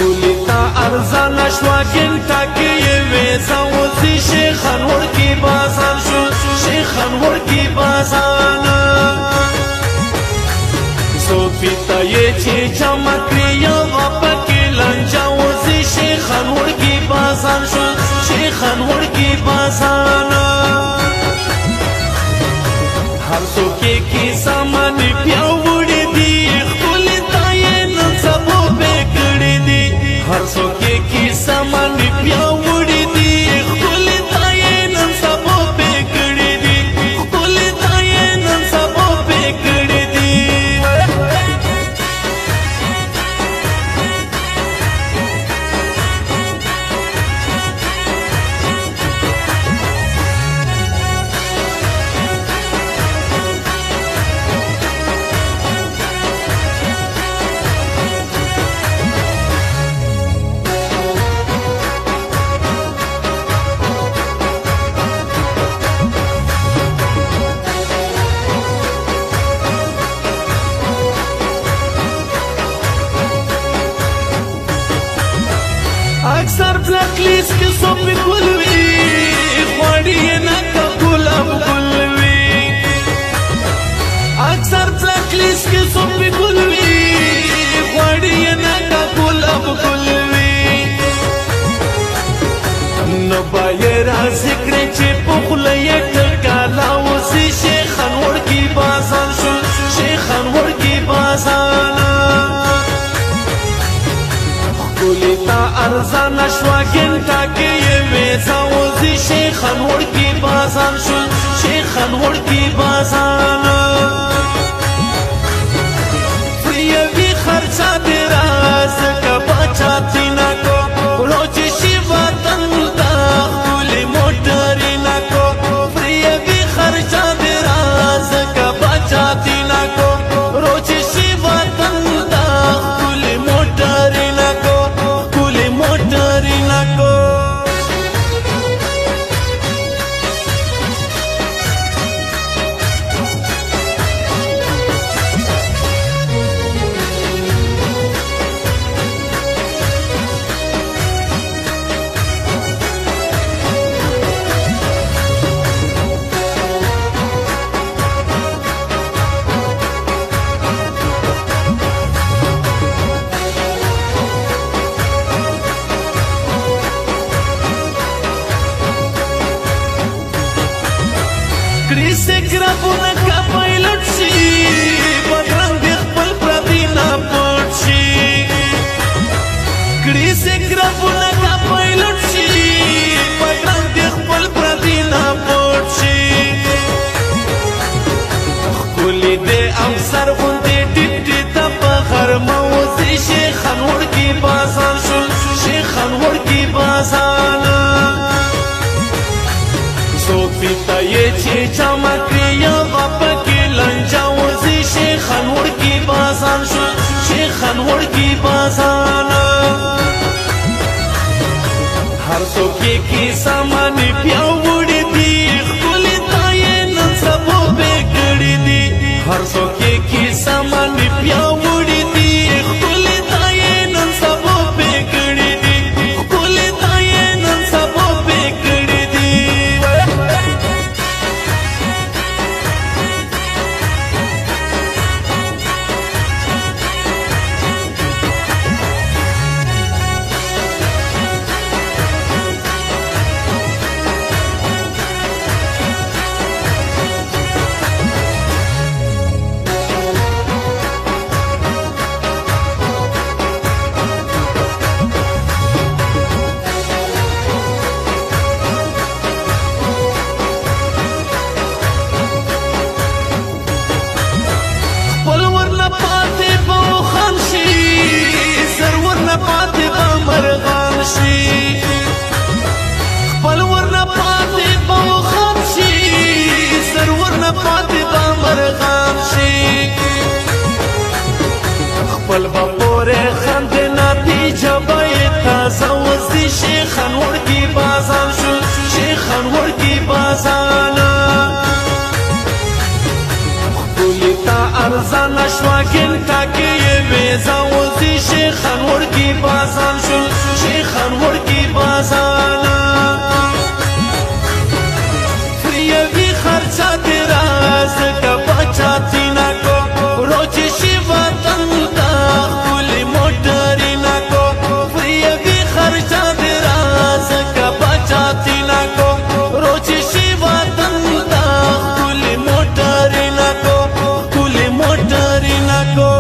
خولتا ارزان شوا گنتا کی ویزا وزی شیخان ورکی بازان شو شیخان ورکی بازان سوفیتا یہ چیچا مکریا غاپا کی لنجا وزی شیخان ورکی بازان شو شیخان ورکی بازان هر سوکی کی سامانی پیاوڑی دی خولتا یہ نصبو بیکڑی دی هر سوکی کی سامانی پیاوڑی دی خولتا یہ نصبو بیکڑی دی خولتا یہ نصبو بیکڑی دی اکثر بلیک لیست کی سوپی گلوی خوڑی نکا گلاب گلوی اکثر بلیک لیست کی سوپی گلوی خوڑی نکا گلاب گلوی نبای رازی کرچی پخلی ٹکالا وزی شیخان ورکی بازان شو شیخان ورکی بازان خولتا ارزان شوا گنتا کی ویزا وزی شیخان ورکی بازان شو شیخان ورکی بازان فریوی خرچا دیراز کبا چاتی نکو روچی شیوا تنگتا خولی موٹری نکو فریوی خرچا دیراز کبا چاتی نکو روچی شیوا تنگتا خولی موٹری نکو موٹری نکو کریسے گرابونا کا پایلٹ شی بدرنگ دی خپل پردینا پټ شي کریسے گرابونا کا پایلٹ شي بدرنگ دی خپل پردینا پټ شي خولي دې افسر غوندې ټیټ ټیټ په غرمه وزي شیخان ورکی بازان شو شیخان ورکی بازان سوفیتا یہ چیچا مکریا غاپا کی لنجا وزی شیخان ورکی بازان شو شیخان ورکی بازان ہر سوکی کی سامانی پیاوڑی دی خولتا یہ نصبو بیکڑی دی ہر سوکی کی سامانی پیاوڑی دی خولتا یہ نصبو بیکڑی دی خولتا یہ نصبو بیکڑی دی خپل بپوره خندنا تیجا بایتا زوزی شیخان ورکی بازان شو شیخان ورکی بازان خپولیتا ارزان شوا گنتا کی نیزا وزی شیخان ورکی بازان شل شیخان ورکی بازان فریوی خرچا تیرا زکا بچا تینا کو روچی شی وطن دا کلی موٹری نا کو فریوی خرچا تیرا زکا بچا تینا کو روچی شی وطن دا کلی موٹری نا کو کلی موٹری نا کو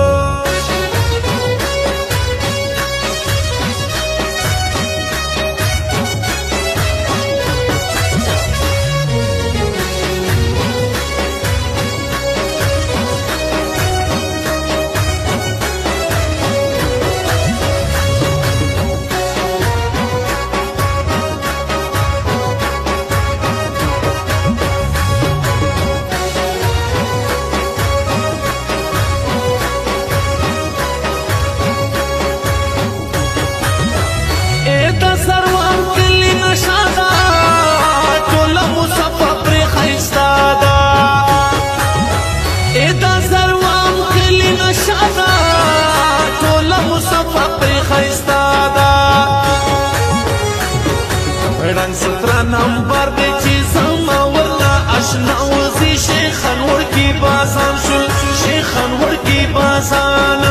رنگ سترا نمبر دی چی زما ورلا اشنا وزی شیخان ورکی بازان شل شیخان ورکی بازان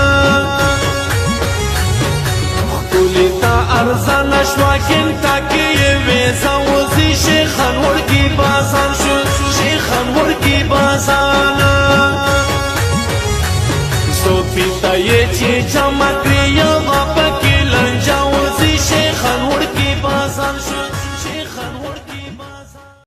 خکولی تا ارزان شواکن